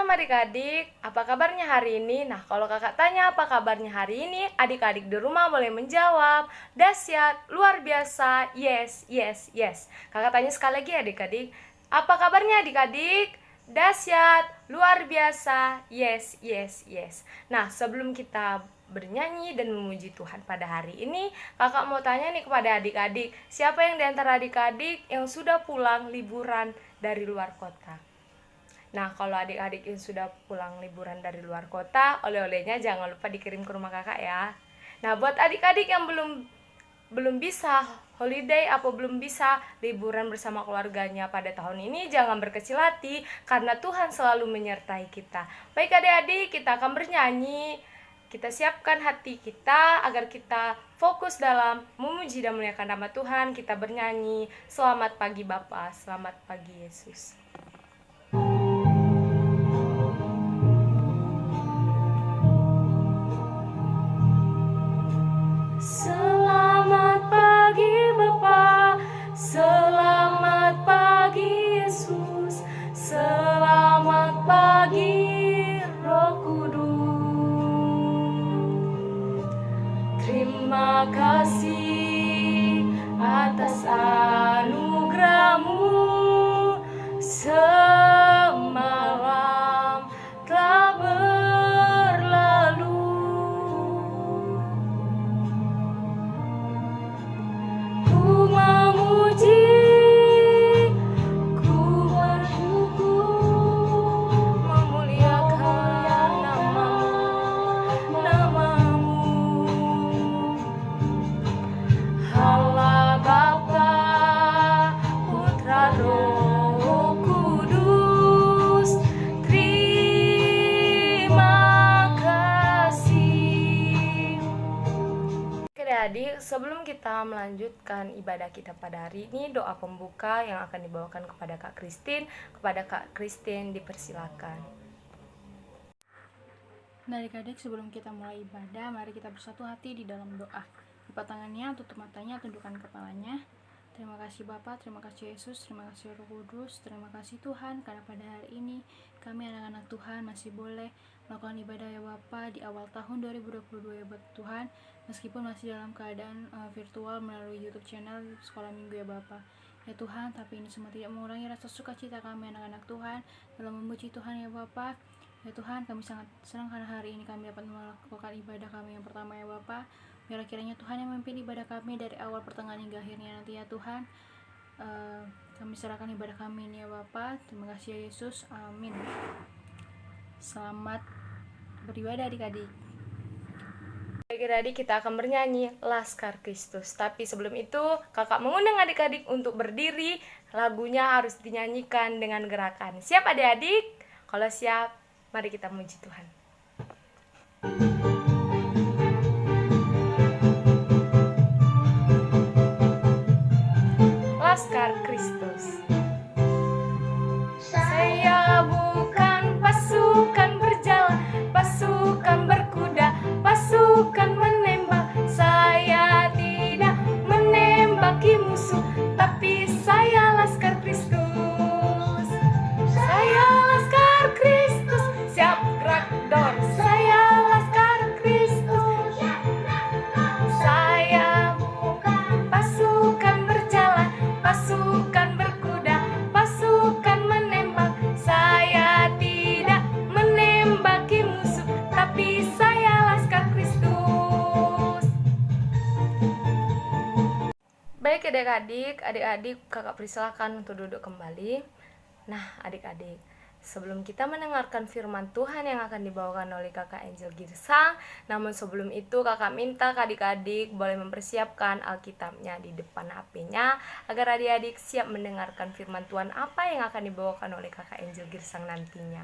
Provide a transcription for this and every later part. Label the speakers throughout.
Speaker 1: Shalom adik-adik, apa kabarnya hari ini? Nah, kalau kakak tanya apa kabarnya hari ini, adik-adik di rumah boleh menjawab, dahsyat, luar biasa, yes, yes, yes. Kakak tanya sekali lagi adik-adik, apa kabarnya adik-adik? Dahsyat, luar biasa, yes, yes, yes. Nah, sebelum kita bernyanyi dan memuji Tuhan pada hari ini, kakak mau tanya nih kepada adik-adik, siapa yang di antara adik-adik yang sudah pulang liburan dari luar kota? Nah, kalau adik-adik yang sudah pulang liburan dari luar kota, oleh-olehnya jangan lupa dikirim ke rumah kakak ya. Nah, buat adik-adik yang belum bisa holiday atau belum bisa liburan bersama keluarganya pada tahun ini, jangan berkecil hati karena Tuhan selalu menyertai kita. Baik adik-adik, kita akan bernyanyi. Kita siapkan hati kita agar kita fokus dalam memuji dan memuliakan nama Tuhan. Kita bernyanyi, selamat pagi Bapa, selamat pagi Yesus. Selamat pagi Bapa, selamat pagi Yesus, selamat pagi Roh Kudus. Terima kasih atas anugerah-Mu, semalam telah berlalu. Ku memuji, ku bersyukur, memuliakan nama-Mu. Allah Bapa, Putra, Roh Kudus, terima kasih. Oke adik, sebelum kita melanjutkan ibadah kita pada hari ini, doa pembuka yang akan dibawakan kepada Kak Christine. Kepada Kak Christine dipersilakan.
Speaker 2: Nah adik-adik, sebelum kita mulai ibadah, mari kita bersatu hati di dalam doa. Lipat tangannya, tutup matanya, tundukkan kepalanya. Terima kasih Bapa, terima kasih Yesus, terima kasih Roh Kudus, terima kasih Tuhan, karena pada hari ini kami anak-anak Tuhan masih boleh melakukan ibadah ya Bapa di awal tahun 2022 ya Tuhan, meskipun masih dalam keadaan virtual melalui YouTube channel Sekolah Minggu ya Bapa. Ya Tuhan, tapi ini semua tidak mengurangi rasa sukacita kami anak-anak Tuhan dalam memuji Tuhan ya Bapa. Ya Tuhan, kami sangat senang karena hari ini kami dapat melakukan ibadah kami yang pertama ya Bapa. Biarlah kiranya Tuhan yang memimpin ibadah kami dari awal pertengahan hingga akhirnya nanti ya Tuhan. Kami serahkan ibadah kami ini ya Bapa. Terima kasih ya Yesus, amin. Selamat beribadah adik-adik.
Speaker 1: Adik-adik, kita akan bernyanyi Laskar Kristus. Tapi sebelum itu, kakak mengundang adik-adik untuk berdiri. Lagunya harus dinyanyikan dengan gerakan. Siap adik-adik? Kalau siap, mari kita memuji Tuhan. Laskar Kristus. Saya bukan pasukan berjalan, pasukan berkuda, pasukan menembak. Saya tidak menembaki musuh, tapi saya Laskar Kristus. Saya Laskar Kristus, siap gerak dor. Saya Laskar Kristus. Saya bukan pasukan berjalan, pasukan berkuda, pasukan menembak. Saya tidak menembaki musuh, tapi saya Laskar Kristus. Baik adik-adik, kakak persilakan untuk duduk kembali. Nah adik-adik, sebelum kita mendengarkan firman Tuhan yang akan dibawakan oleh kakak Angel Girsang, namun sebelum itu kakak minta ke adik-adik boleh mempersiapkan Alkitabnya di depan HP-nya agar adik-adik siap mendengarkan firman Tuhan apa yang akan dibawakan oleh kakak Angel Girsang nantinya.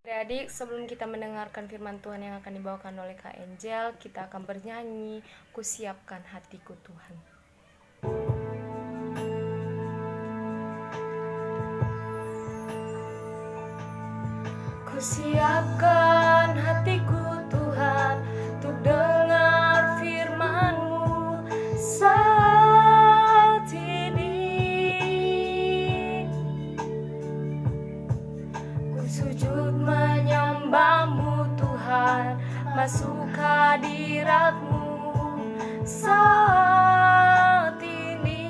Speaker 1: Adik-adik, sebelum kita mendengarkan firman Tuhan yang akan dibawakan oleh Kak Angel, kita akan bernyanyi Kusiapkan Hatiku Tuhan. Kusiapkan hatiku Tuhan untuk dengar firman-Mu saat ini. sujud menyembahmu Tuhan, masuk hadiratmu saat ini.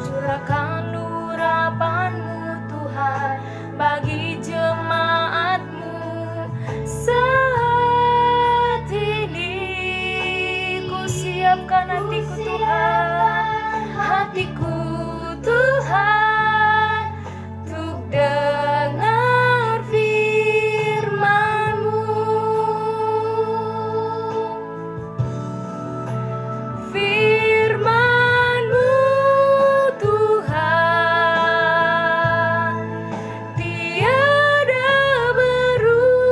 Speaker 1: Curahkan urapanmu Tuhan bagi jemaatmu saat ini. Ku siapkan hatiku Tuhan, hatiku Tuhan, untuk dengar firman-Mu. Firman-Mu Tuhan tiada berubah.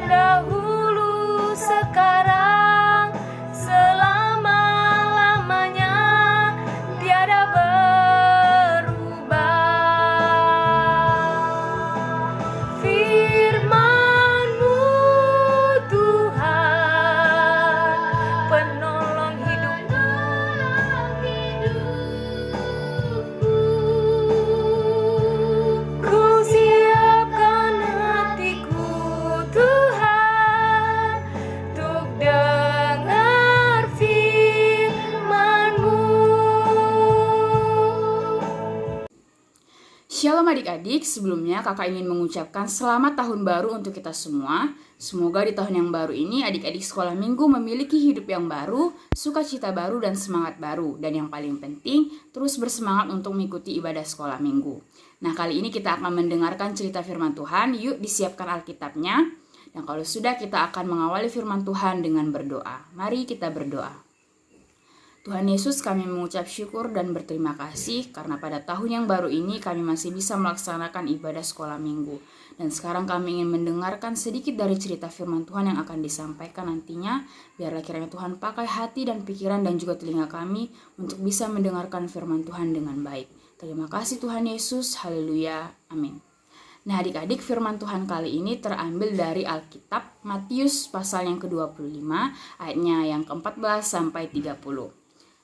Speaker 1: Dahulu, sekarang, selama-lamanya tiada berubah. Firman-Mu Tuhan, penolong hidupku. Ku siapkan hatiku Tuhan, untuk dengar firman-Mu.
Speaker 3: Shalom adik-adik, sebelumnya kakak ingin mengucapkan selamat tahun baru untuk kita semua. Semoga di tahun yang baru ini adik-adik sekolah minggu memiliki hidup yang baru, sukacita baru dan semangat baru. Dan yang paling penting, terus bersemangat untuk mengikuti ibadah sekolah minggu. Nah, kali ini kita akan mendengarkan cerita firman Tuhan. Yuk disiapkan Alkitabnya. Dan kalau sudah, kita akan mengawali firman Tuhan dengan berdoa. Mari kita berdoa. Tuhan Yesus, kami mengucap syukur dan berterima kasih karena pada tahun yang baru ini kami masih bisa melaksanakan ibadah sekolah minggu. Dan sekarang kami ingin mendengarkan sedikit dari cerita firman Tuhan yang akan disampaikan nantinya. Biarlah kiranya Tuhan pakai hati dan pikiran dan juga telinga kami untuk bisa mendengarkan firman Tuhan dengan baik. Terima kasih Tuhan Yesus, haleluya, amin. Nah adik-adik, firman Tuhan kali ini terambil dari Alkitab Matius pasal yang ke-25 ayatnya yang ke-14 sampai 30.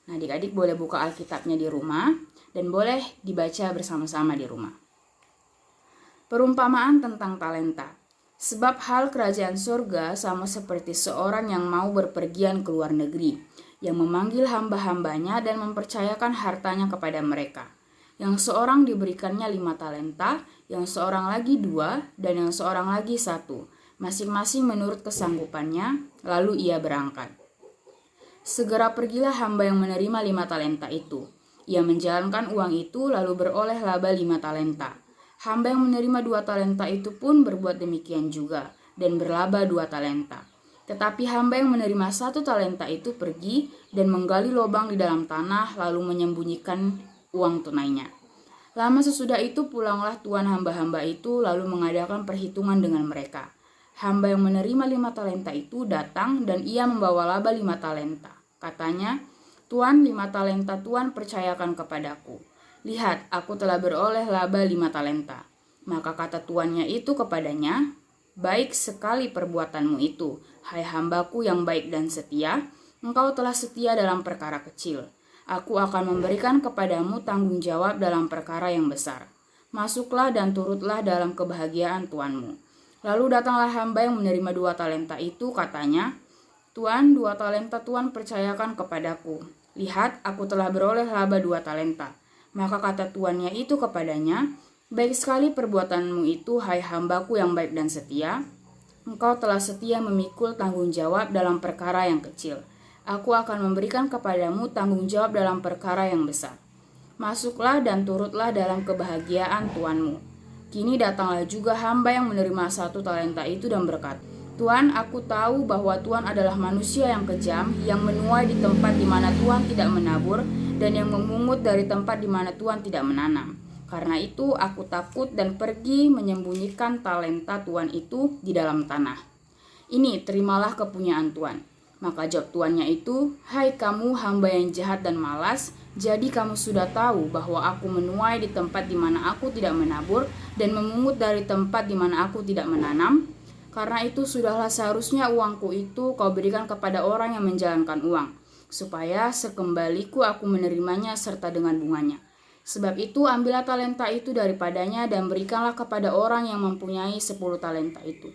Speaker 3: Nah adik-adik boleh buka Alkitabnya di rumah dan boleh dibaca bersama-sama di rumah. Perumpamaan tentang talenta. Sebab hal kerajaan surga sama seperti seorang yang mau berpergian ke luar negeri, yang memanggil hamba-hambanya dan mempercayakan hartanya kepada mereka. Yang seorang diberikannya 5 talenta, yang seorang lagi 2, dan yang seorang lagi 1, masing-masing menurut kesanggupannya, lalu ia berangkat. Segera pergilah hamba yang menerima 5 talenta itu. Ia menjalankan uang itu lalu beroleh laba 5 talenta. Hamba yang menerima 2 talenta itu pun berbuat demikian juga dan berlaba 2 talenta. Tetapi hamba yang menerima 1 talenta itu pergi dan menggali lubang di dalam tanah lalu menyembunyikan uang tunainya. Lama sesudah itu pulanglah tuan hamba-hamba itu lalu mengadakan perhitungan dengan mereka. Hamba yang menerima 5 talenta itu datang dan ia membawa laba 5 talenta. Katanya, Tuan, 5 talenta Tuan percayakan kepadaku. Lihat, aku telah beroleh laba 5 talenta. Maka kata tuannya itu kepadanya, baik sekali perbuatanmu itu, hai hambaku yang baik dan setia, engkau telah setia dalam perkara kecil. Aku akan memberikan kepadamu tanggung jawab dalam perkara yang besar. Masuklah dan turutlah dalam kebahagiaan tuanmu. Lalu datanglah hamba yang menerima 2 talenta itu, katanya, Tuan, 2 talenta Tuan percayakan kepadaku. Lihat, aku telah beroleh laba 2 talenta. Maka kata tuannya itu kepadanya, baik sekali perbuatanmu itu, hai hambaku yang baik dan setia. Engkau telah setia memikul tanggung jawab dalam perkara yang kecil. Aku akan memberikan kepadamu tanggung jawab dalam perkara yang besar. Masuklah dan turutlah dalam kebahagiaan tuanmu. Kini datanglah juga hamba yang menerima 1 talenta itu dan berkata, Tuan, aku tahu bahwa Tuan adalah manusia yang kejam, yang menuai di tempat di mana Tuan tidak menabur, dan yang memungut dari tempat di mana Tuan tidak menanam. Karena itu aku takut dan pergi menyembunyikan talenta Tuan itu di dalam tanah. Ini terimalah kepunyaan Tuan. Maka jawab tuannya itu, hai kamu hamba yang jahat dan malas, jadi kamu sudah tahu bahwa aku menuai di tempat di mana aku tidak menabur dan memungut dari tempat di mana aku tidak menanam. Karena itu sudahlah seharusnya uangku itu kau berikan kepada orang yang menjalankan uang, supaya sekembaliku aku menerimanya serta dengan bunganya. Sebab itu ambillah talenta itu daripadanya dan berikanlah kepada orang yang mempunyai 10 talenta itu.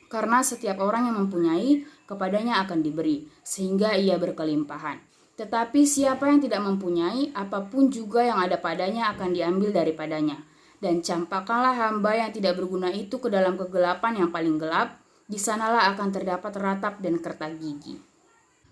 Speaker 3: Karena setiap orang yang mempunyai, kepadanya akan diberi, sehingga ia berkelimpahan. Tetapi siapa yang tidak mempunyai, apapun juga yang ada padanya akan diambil daripadanya. Dan campakkanlah hamba yang tidak berguna itu ke dalam kegelapan yang paling gelap, di sanalah akan terdapat ratap dan kertak gigi.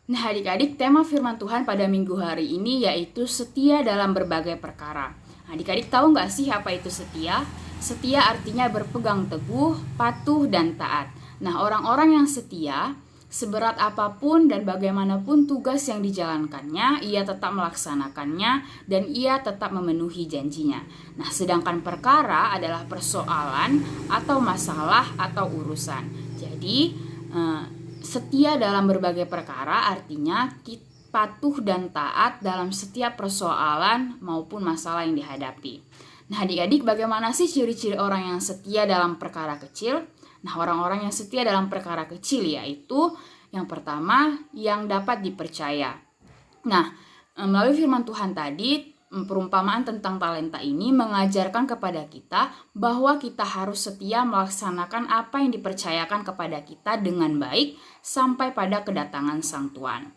Speaker 3: Nah adik-adik, tema firman Tuhan pada minggu hari ini yaitu setia dalam berbagai perkara. Adik-adik tahu nggak sih apa itu setia? Setia artinya berpegang teguh, patuh, dan taat. Nah orang-orang yang setia, seberat apapun dan bagaimanapun tugas yang dijalankannya, ia tetap melaksanakannya dan ia tetap memenuhi janjinya. Nah sedangkan perkara adalah persoalan atau masalah atau urusan. Jadi setia dalam berbagai perkara artinya patuh dan taat dalam setiap persoalan maupun masalah yang dihadapi. Nah adik-adik, bagaimana sih ciri-ciri orang yang setia dalam perkara kecil? Nah orang-orang yang setia dalam perkara kecil yaitu yang pertama yang dapat dipercaya. Nah melalui firman Tuhan tadi, perumpamaan tentang talenta ini mengajarkan kepada kita bahwa kita harus setia melaksanakan apa yang dipercayakan kepada kita dengan baik sampai pada kedatangan Sang Tuhan.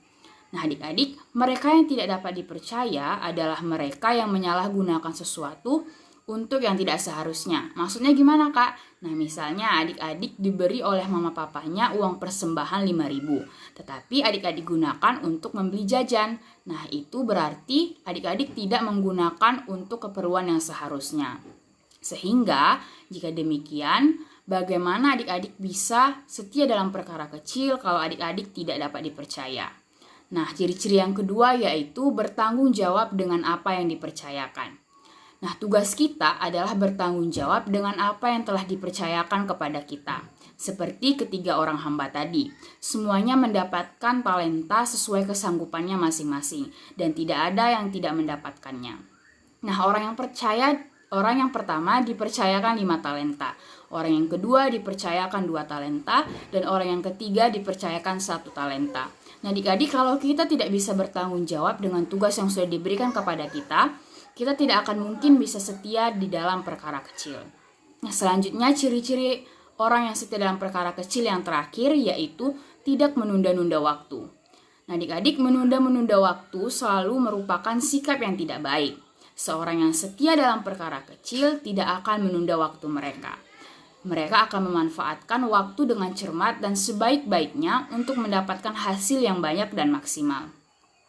Speaker 3: Nah adik-adik, mereka yang tidak dapat dipercaya adalah mereka yang menyalahgunakan sesuatu untuk yang tidak seharusnya. Maksudnya gimana kak? Nah misalnya adik-adik diberi oleh mama papanya uang persembahan 5.000, tetapi adik-adik gunakan untuk membeli jajan. Nah itu berarti adik-adik tidak menggunakan untuk keperluan yang seharusnya. Sehingga jika demikian, bagaimana adik-adik bisa setia dalam perkara kecil kalau adik-adik tidak dapat dipercaya? Nah ciri-ciri yang kedua yaitu bertanggung jawab dengan apa yang dipercayakan. Nah, tugas kita adalah bertanggung jawab dengan apa yang telah dipercayakan kepada kita. Seperti ketiga orang hamba tadi, semuanya mendapatkan talenta sesuai kesanggupannya masing-masing dan tidak ada yang tidak mendapatkannya. Nah, orang yang pertama dipercayakan 5 talenta, orang yang kedua dipercayakan 2 talenta, dan orang yang ketiga dipercayakan 1 talenta. Nah, adik-adik, kalau kita tidak bisa bertanggung jawab dengan tugas yang sudah diberikan kepada kita tidak akan mungkin bisa setia di dalam perkara kecil. Nah, selanjutnya ciri-ciri orang yang setia dalam perkara kecil yang terakhir yaitu tidak menunda-nunda waktu. Nah, adik-adik, menunda-menunda waktu selalu merupakan sikap yang tidak baik. Seorang yang setia dalam perkara kecil tidak akan menunda waktu mereka. Mereka akan memanfaatkan waktu dengan cermat dan sebaik-baiknya untuk mendapatkan hasil yang banyak dan maksimal.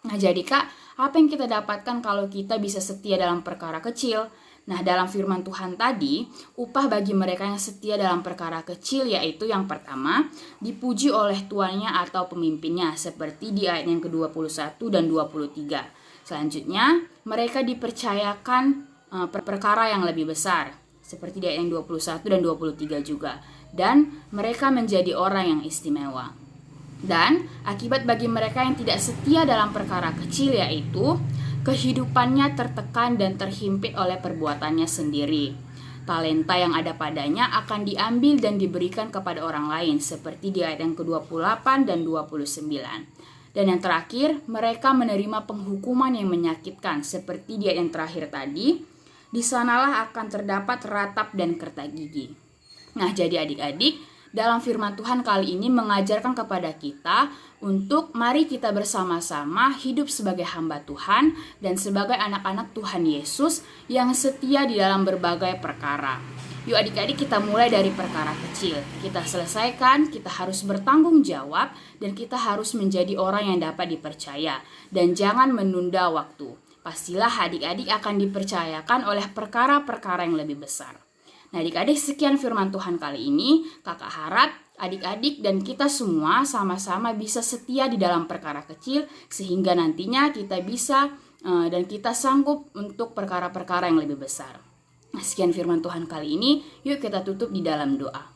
Speaker 3: Nah, jadi kak, apa yang kita dapatkan kalau kita bisa setia dalam perkara kecil? Nah, dalam firman Tuhan tadi, upah bagi mereka yang setia dalam perkara kecil yaitu yang pertama, dipuji oleh tuannya atau pemimpinnya, seperti di ayat yang ke-21 dan 23. Selanjutnya, mereka dipercayakan perkara yang lebih besar, seperti di ayat yang 21 dan 23 juga. Dan mereka menjadi orang yang istimewa. Dan akibat bagi mereka yang tidak setia dalam perkara kecil yaitu kehidupannya tertekan dan terhimpit oleh perbuatannya sendiri. Talenta yang ada padanya akan diambil dan diberikan kepada orang lain seperti di ayat yang ke-28 dan 29. Dan yang terakhir, mereka menerima penghukuman yang menyakitkan seperti di ayat yang terakhir tadi. Di sanalah akan terdapat ratap dan kertak gigi. Nah, jadi adik-adik, dalam firman Tuhan kali ini mengajarkan kepada kita untuk mari kita bersama-sama hidup sebagai hamba Tuhan dan sebagai anak-anak Tuhan Yesus yang setia di dalam berbagai perkara. Yuk adik-adik, kita mulai dari perkara kecil. Kita selesaikan, kita harus bertanggung jawab dan kita harus menjadi orang yang dapat dipercaya. Dan jangan menunda waktu. Pastilah adik-adik akan dipercayakan oleh perkara-perkara yang lebih besar. Nah adik-adik, sekian firman Tuhan kali ini. Kakak harap adik-adik dan kita semua sama-sama bisa setia di dalam perkara kecil sehingga nantinya kita bisa dan kita sanggup untuk perkara-perkara yang lebih besar. Nah, sekian firman Tuhan kali ini. Yuk kita tutup di dalam doa.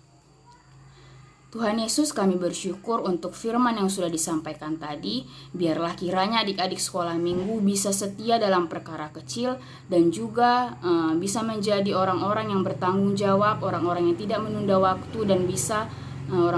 Speaker 3: Tuhan Yesus, kami bersyukur untuk firman yang sudah disampaikan tadi. Biarlah kiranya adik-adik sekolah minggu bisa setia dalam perkara kecil dan juga bisa menjadi orang-orang yang bertanggung jawab, orang-orang yang tidak menunda waktu dan bisa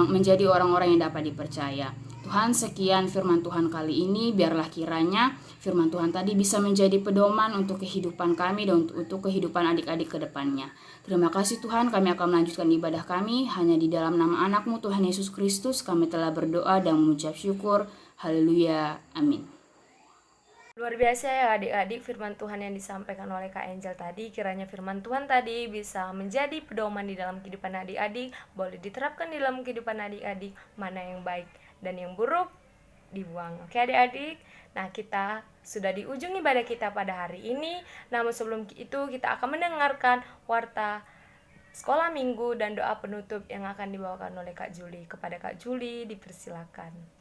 Speaker 3: menjadi orang-orang yang dapat dipercaya. Tuhan, sekian firman Tuhan kali ini, biarlah kiranya firman Tuhan tadi bisa menjadi pedoman untuk kehidupan kami dan untuk kehidupan adik-adik ke depannya. Terima kasih Tuhan, kami akan melanjutkan ibadah kami hanya di dalam nama anak-Mu Tuhan Yesus Kristus. Kami telah berdoa dan mengucap syukur. Haleluya. Amin.
Speaker 1: Luar biasa ya adik-adik firman Tuhan yang disampaikan oleh Kak Angel tadi. Kiranya firman Tuhan tadi bisa menjadi pedoman di dalam kehidupan adik-adik, boleh diterapkan di dalam kehidupan adik-adik, mana yang baik dan yang buruk dibuang. Oke adik-adik, nah kita sudah di ujung ibadah kita pada hari ini. Namun sebelum itu kita akan mendengarkan warta sekolah minggu dan doa penutup yang akan dibawakan oleh Kak Juli. Kepada Kak Juli dipersilakan.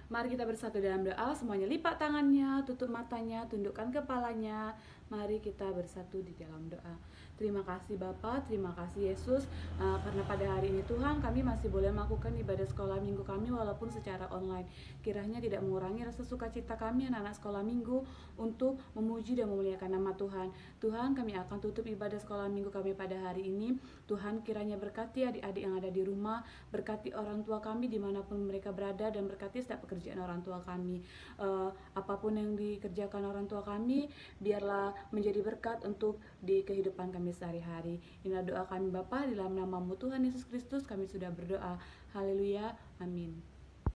Speaker 4: Mari kita bersatu dalam doa, semuanya lipat tangannya, tutup matanya, tundukkan kepalanya. Mari kita bersatu di dalam doa. Terima kasih Bapa, terima kasih Yesus, karena pada hari ini Tuhan kami masih boleh melakukan ibadah sekolah minggu kami walaupun secara online. Kiranya tidak mengurangi rasa sukacita kami anak-anak sekolah minggu untuk memuji dan memuliakan nama Tuhan. Tuhan, kami akan tutup ibadah sekolah minggu kami pada hari ini. Tuhan, kiranya berkati adik-adik yang ada di rumah, berkati orang tua kami dimanapun mereka berada, dan berkati setiap pekerjaan orang tua kami. Apapun yang dikerjakan orang tua kami, biarlah menjadi berkat untuk di kehidupan kami sehari-hari. Inilah doa kami Bapa, di dalam nama-Mu Tuhan Yesus Kristus kami sudah berdoa. Haleluya, amin.